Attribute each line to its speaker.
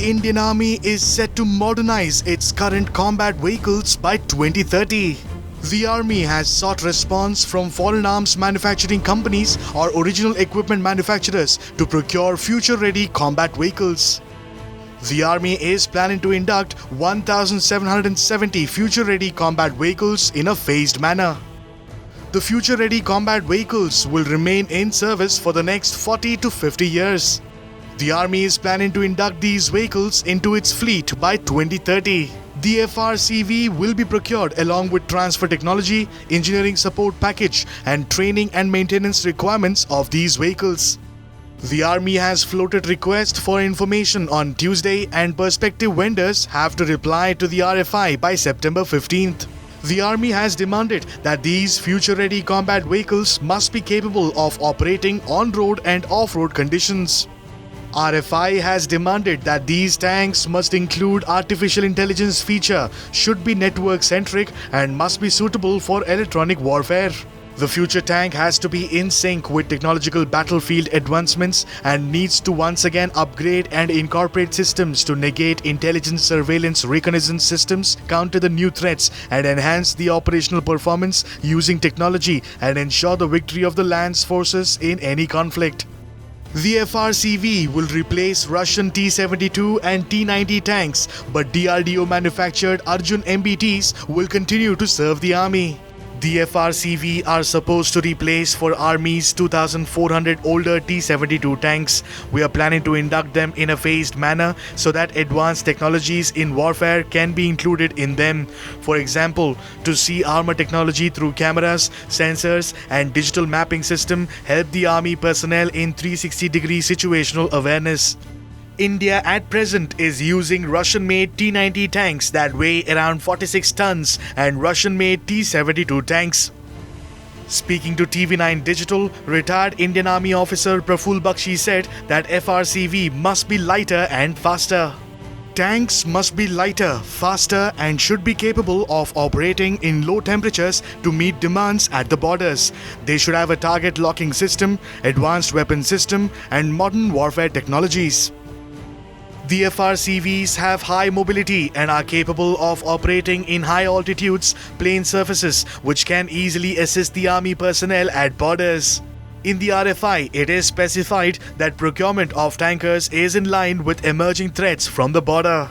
Speaker 1: The Indian Army is set to modernize its current combat vehicles by 2030. The Army has sought response from foreign arms manufacturing companies or original equipment manufacturers to procure future-ready combat vehicles. The Army is planning to induct 1,770 future-ready combat vehicles in a phased manner. The future-ready combat vehicles will remain in service for the next 40 to 50 years. The Army is planning to induct these vehicles into its fleet by 2030. The FRCV will be procured along with transfer technology, engineering support package, and training and maintenance requirements of these vehicles. The Army has floated requests for information on Tuesday, and prospective vendors have to reply to the RFI by September 15th. The Army has demanded that these future-ready combat vehicles must be capable of operating on-road and off-road conditions. RFI has demanded that these tanks must include artificial intelligence feature, should be network-centric, and must be suitable for electronic warfare. The future tank has to be in sync with technological battlefield advancements and needs to once again upgrade and incorporate systems to negate intelligence surveillance reconnaissance systems, counter the new threats, and enhance the operational performance using technology and ensure the victory of the land's forces in any conflict. The FRCV will replace Russian T-72 and T-90 tanks, but DRDO-manufactured Arjun MBTs will continue to serve the Army. The FRCV are supposed to replace for Army's 2,400 older T-72 tanks. We are planning to induct them in a phased manner so that advanced technologies in warfare can be included in them. For example, to see armor technology through cameras, sensors, and digital mapping system help the Army personnel in 360-degree situational awareness. India at present is using Russian-made T-90 tanks that weigh around 46 tons and Russian-made T-72 tanks. Speaking to TV9 Digital, retired Indian Army officer Praful Bakshi said that FRCV must be lighter and faster. Tanks must be lighter, faster, and should be capable of operating in low temperatures to meet demands at the borders. They should have a target locking system, advanced weapon system, and modern warfare technologies. The FRCVs have high mobility and are capable of operating in high altitudes, plain surfaces, which can easily assist the Army personnel at borders. In the RFI, it is specified that procurement of tankers is in line with emerging threats from the border.